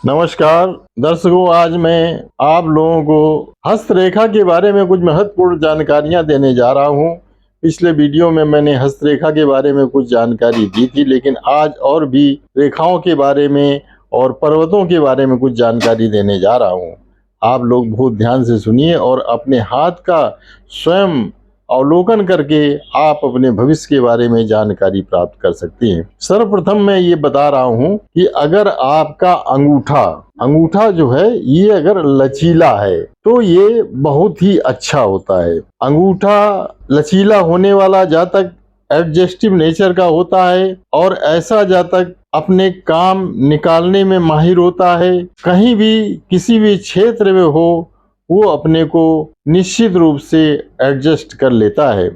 नमस्कार दर्शकों, आज मैं आप लोगों को हस्तरेखा के बारे में कुछ महत्वपूर्ण जानकारियां देने जा रहा हूं। पिछले वीडियो में मैंने हस्तरेखा के बारे में कुछ जानकारी दी थी, लेकिन आज और भी रेखाओं के बारे में और पर्वतों के बारे में कुछ जानकारी देने जा रहा हूं। आप लोग बहुत ध्यान से सुनिए और अपने हाथ का स्वयं अवलोकन करके आप अपने भविष्य के बारे में जानकारी प्राप्त कर सकते हैं। सर्वप्रथम मैं ये बता रहा हूं कि अगर आपका अंगूठा जो है ये अगर लचीला है तो ये बहुत ही अच्छा होता है। अंगूठा लचीला होने वाला जातक एडजस्टिव नेचर का होता है और ऐसा जातक अपने काम निकालने में माहिर होता है। कहीं भी किसी भी क्षेत्र में हो वो अपने को निश्चित रूप से एडजस्ट कर लेता है।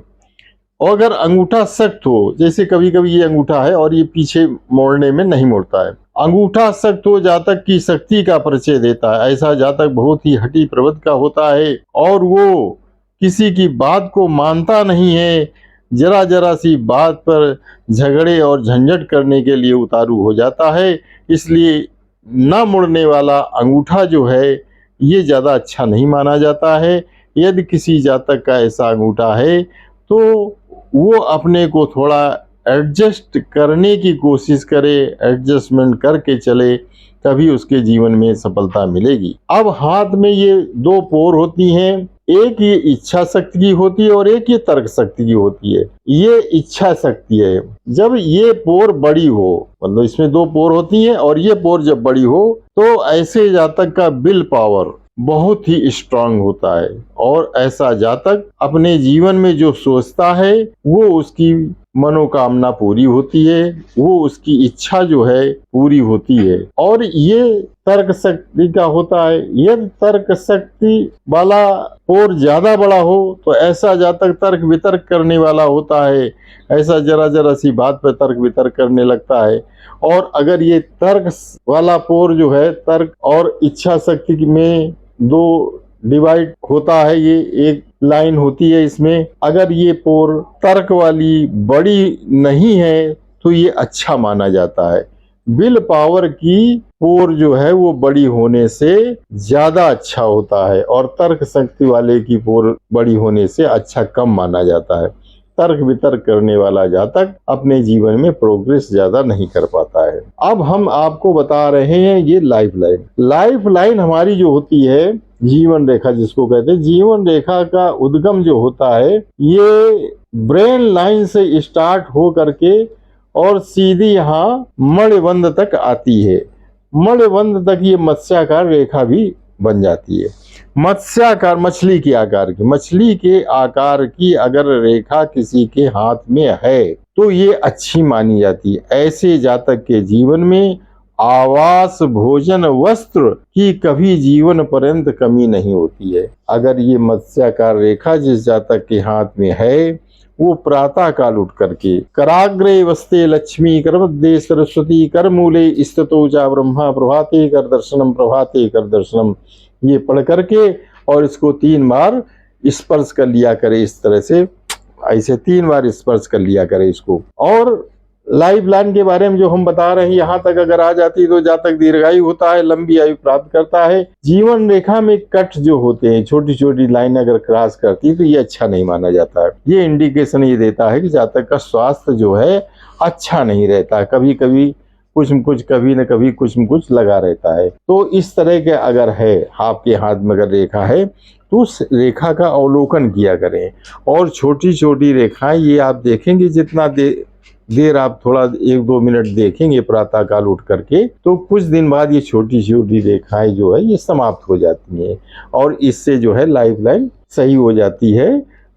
और अगर अंगूठा सख्त हो, जैसे कभी कभी ये अंगूठा है और ये पीछे मोड़ने में नहीं मोड़ता है, अंगूठा सख्त हो जातक की शक्ति का परिचय देता है। ऐसा जातक बहुत ही हठी प्रवृत्ति का होता है और वो किसी की बात को मानता नहीं है। जरा जरा सी बात पर झगड़े और झंझट करने के लिए उतारू हो जाता है। इसलिए न मुड़ने वाला अंगूठा जो है ये ज़्यादा अच्छा नहीं माना जाता है। यदि किसी जातक का ऐसा अंगूठा है तो वो अपने को थोड़ा एडजस्ट करने की कोशिश करे, एडजस्टमेंट करके चले, तभी उसके जीवन में सफलता मिलेगी। अब हाथ में ये दो पोर होती हैं, एक ये इच्छा शक्ति की होती है और एक ये तर्क शक्ति की होती है। ये इच्छा शक्ति है। जब ये पोर बड़ी हो, मतलब इसमें दो पोर होती हैं और ये पोर जब बड़ी हो तो ऐसे जातक का विल पावर बहुत ही स्ट्रांग होता है और ऐसा जातक अपने जीवन में जो सोचता है वो उसकी मनोकामना पूरी होती है, वो उसकी इच्छा जो है पूरी होती है। और ये तर्क शक्ति का होता है। यदि तर्क शक्ति वाला और ज्यादा बड़ा हो तो ऐसा जातक तर्क वितर्क करने वाला होता है। ऐसा जरा जरा सी बात पर तर्क वितर्क करने लगता है। और अगर ये तर्क वाला पोर जो है, तर्क और इच्छा शक्ति में दो डिवाइड होता है, ये एक लाइन होती है इसमें। अगर ये पोर तर्क वाली बड़ी नहीं है तो ये अच्छा माना जाता है। विल पावर की पोर जो है वो बड़ी होने से ज्यादा अच्छा होता है और तर्क शक्ति वाले की पोर बड़ी होने से अच्छा कम माना जाता है। तर्क वितर्क करने वाला जातक अपने जीवन में प्रोग्रेस ज्यादा नहीं कर पाता है। अब हम आपको बता रहे हैं ये लाइफ लाइन हमारी जो होती है, जीवन रेखा जिसको कहते हैं, जीवन रेखा का उद्गम जो होता है ये ब्रेन लाइन से स्टार्ट हो करके और सीधी यहाँ मणिबंध तक आती है। मणिबंध तक ये मत्स्याकार रेखा भी बन जाती है। मत्स्याकार मछली के आकार की अगर रेखा किसी के हाथ में है तो ये अच्छी मानी जाती है। ऐसे जातक के जीवन में आवास, भोजन, वस्त्र की कभी जीवन पर्यंत कमी नहीं होती है। अगर ये मत्स्याकार रेखा जिस जातक के हाथ में है वो प्रातः काल उठ करके कराग्रे वस्ते लक्ष्मी करमध्य सरस्वती करमूले स्थितो चा ब्रह्मा प्रभाते कर दर्शनम ये पढ़ करके और इसको 3 बार स्पर्श कर लिया करे। इस तरह से ऐसे 3 बार स्पर्श कर लिया करे इसको। और लाइफ लाइन के बारे में जो हम बता रहे हैं, यहाँ तक अगर आ जाती तो जातक दीर्घायु होता है, लंबी आयु प्राप्त करता है। जीवन रेखा में कट जो होते हैं, छोटी छोटी लाइन अगर क्रॉस करती तो ये अच्छा नहीं माना जाता है। ये इंडिकेशन ये देता है कि जातक का स्वास्थ्य जो है अच्छा नहीं रहता, कभी कभी कुछ न कुछ लगा रहता है। तो इस तरह के अगर है आपके हाथ में अगर रेखा है तो उस रेखा का अवलोकन किया करें। और छोटी छोटी रेखाएं ये आप देखेंगे, जितना देर आप थोड़ा 1-2 मिनट देखेंगे प्रातः काल उठ करके, तो कुछ दिन बाद ये छोटी छोटी रेखाएं जो है ये समाप्त हो जाती हैं और इससे जो है लाइफ लाइन सही हो जाती है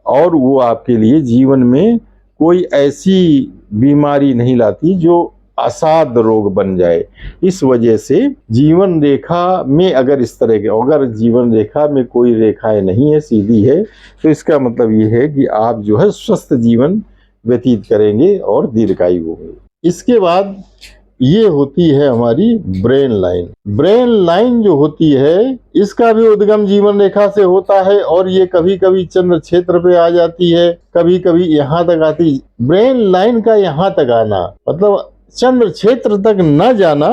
और वो आपके लिए जीवन में कोई ऐसी बीमारी नहीं लाती जो असाध्य रोग बन जाए। इस वजह से जीवन रेखा में अगर इस तरह के, अगर जीवन रेखा में कोई रेखाएं नहीं है, सीधी है, तो इसका मतलब ये है कि आप जो है स्वस्थ जीवन व्यतीत करेंगे और दीर्घायु होंगे। इसके बाद ये होती है हमारी ब्रेन लाइन जो होती है इसका भी उद्गम जीवन रेखा से होता है और ये कभी कभी चंद्र क्षेत्र पे आ जाती है, कभी कभी यहाँ तक आती। ब्रेन लाइन का यहाँ तक आना मतलब चंद्र क्षेत्र तक न जाना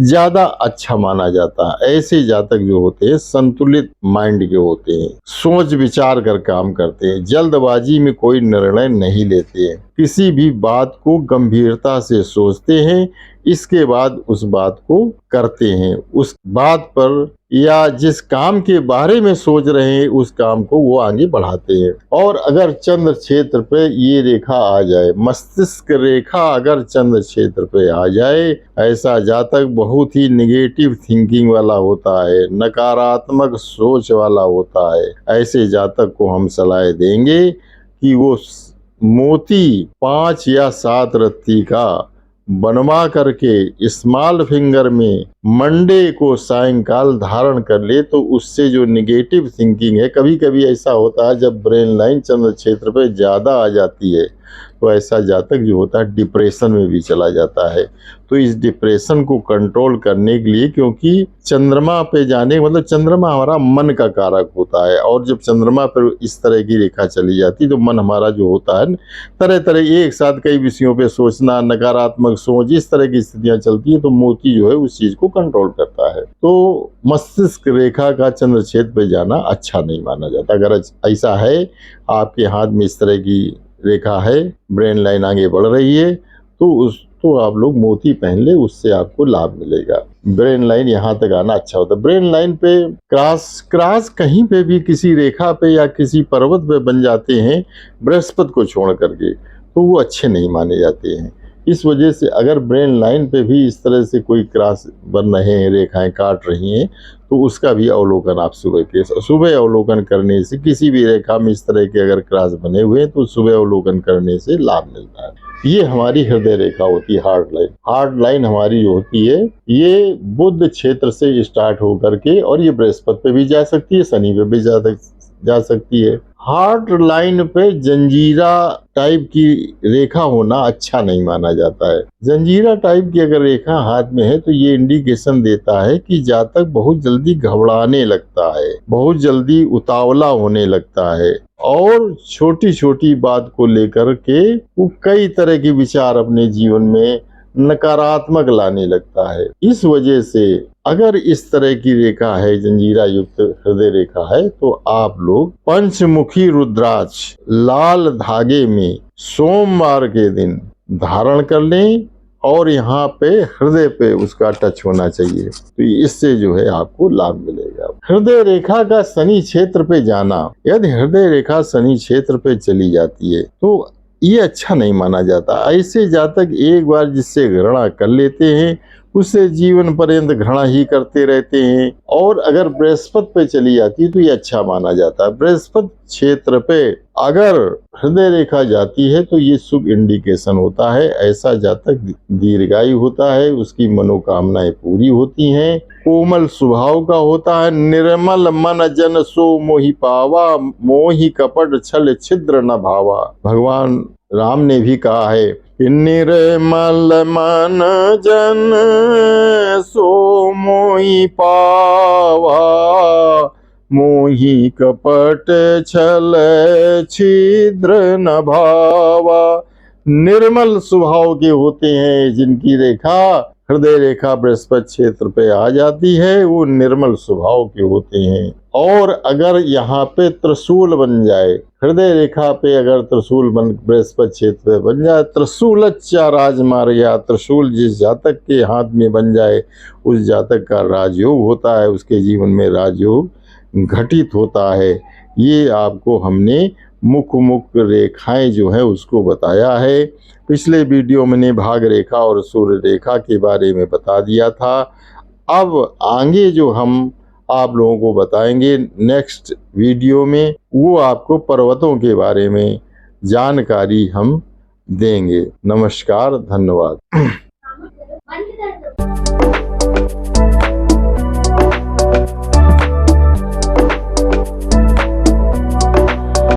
ज्यादा अच्छा माना जाता है। ऐसे जातक जो होते हैं संतुलित माइंड के होते हैं, सोच विचार कर काम करते हैं, जल्दबाजी में कोई निर्णय नहीं लेते हैं, किसी भी बात को गंभीरता से सोचते हैं, इसके बाद उस बात को करते हैं, उस बात पर या जिस काम के बारे में सोच रहे हैं उस काम को वो आगे बढ़ाते हैं। और अगर चंद्र क्षेत्र पे ये रेखा आ जाए, मस्तिष्क रेखा अगर चंद्र क्षेत्र पे आ जाए, ऐसा जातक बहुत ही निगेटिव थिंकिंग वाला होता है, नकारात्मक सोच वाला होता है। ऐसे जातक को हम सलाह देंगे कि वो मोती 5 या 7 रत्ती का बनवा करके स्मॉल फिंगर में मंडे को सायंकाल धारण कर ले, तो उससे जो निगेटिव थिंकिंग है, कभी कभी ऐसा होता है जब ब्रेन लाइन चंद्र क्षेत्र पे ज़्यादा आ जाती है तो ऐसा जातक जो होता है डिप्रेशन में भी चला जाता है। तो इस डिप्रेशन को कंट्रोल करने के लिए, क्योंकि चंद्रमा पे जाने मतलब चंद्रमा हमारा मन का कारक होता है, और जब चंद्रमा पर इस तरह की रेखा चली जाती है तो मन हमारा जो होता है तरह तरह एक साथ कई विषयों पे सोचना, नकारात्मक सोच, इस तरह की स्थितियां चलती है, तो मोती जो है उस चीज को कंट्रोल करता है। तो मस्तिष्क रेखा का चंद्र क्षेत्र पे जाना अच्छा नहीं माना जाता। अगर ऐसा है आपके हाथ में इस तरह की रेखा है, ब्रेन लाइन आगे बढ़ रही है, तो आप लोग मोती पहन ले, उससे आपको लाभ मिलेगा। ब्रेन लाइन यहाँ तक आना अच्छा होता है। ब्रेन लाइन पे क्रॉस कहीं पे भी किसी रेखा पे या किसी पर्वत पे बन जाते हैं बृहस्पति को छोड़ करके, तो वो अच्छे नहीं माने जाते हैं। इस वजह से अगर ब्रेन लाइन पे भी इस तरह से कोई क्रॉस बन रहे हैं, रेखाएं काट रही हैं, तो उसका भी अवलोकन आप सुबह अवलोकन करने से, किसी भी रेखा में इस तरह के अगर क्रॉस बने हुए हैं तो सुबह अवलोकन करने से लाभ मिलता है। ये हमारी हृदय रेखा होती है, हार्ट लाइन। हार्ट लाइन हमारी जो होती है ये बुध क्षेत्र से स्टार्ट होकर के, और ये बृहस्पति पे भी जा सकती है, शनि पे भी जा सकती है। हार्ट लाइन पे जंजीरा टाइप की रेखा होना अच्छा नहीं माना जाता है। जंजीरा टाइप की अगर रेखा हाथ में है तो ये इंडिकेशन देता है कि जातक बहुत जल्दी घबराने लगता है, बहुत जल्दी उतावला होने लगता है, और छोटी छोटी बात को लेकर के वो कई तरह के विचार अपने जीवन में नकारात्मक लाने लगता है। इस वजह से अगर इस तरह की रेखा है, जंजीरा युक्त हृदय रेखा है, तो आप लोग पंचमुखी रुद्राक्ष लाल धागे में सोमवार के दिन धारण कर लें, और यहाँ पे हृदय पे उसका टच होना चाहिए, तो इससे जो है आपको लाभ मिलेगा। हृदय रेखा का शनि क्षेत्र पे जाना, यदि हृदय रेखा शनि क्षेत्र पे चली जाती है तो ये अच्छा नहीं माना जाता। ऐसे जातक एक बार जिससे घृणा कर लेते हैं उससे जीवन पर्यंत घृणा ही करते रहते हैं। और अगर बृहस्पति पे चली जाती है तो ये अच्छा माना जाता है। बृहस्पति क्षेत्र पे अगर हृदय रेखा जाती है तो ये शुभ इंडिकेशन होता है। ऐसा जातक दीर्घायु होता है, उसकी मनोकामनाएं पूरी होती हैं, कोमल स्वभाव का होता है, निर्मल मन जन सो मोहि पावा, मोहि कपट छल छिद्र न भावा। भगवान राम ने भी कहा है कि निर्मल मन जन सो मोहि पावा, मोहि कपट छल छिद्र न भावा। निर्मल स्वभाव के होते हैं जिनकी रेखा हृदय रेखा बृहस्पति क्षेत्र पे आ जाती है, वो निर्मल स्वभाव के होते हैं। और अगर यहाँ पे त्रिशूल बन जाए, हृदय रेखा पे अगर त्रिशूल बन बृहस्पति क्षेत्र पे बन जाए, त्रिशूलच्चा राजमार्या, त्रिशूल जिस जातक के हाथ में बन जाए उस जातक का राजयोग होता है, उसके जीवन में राजयोग घटित होता है। ये आपको हमने मुख रेखाएं जो है उसको बताया है। पिछले वीडियो मैंने भाग रेखा और सूर्य रेखा के बारे में बता दिया था। अब आगे जो हम आप लोगों को बताएंगे नेक्स्ट वीडियो में, वो आपको पर्वतों के बारे में जानकारी हम देंगे। नमस्कार, धन्यवाद।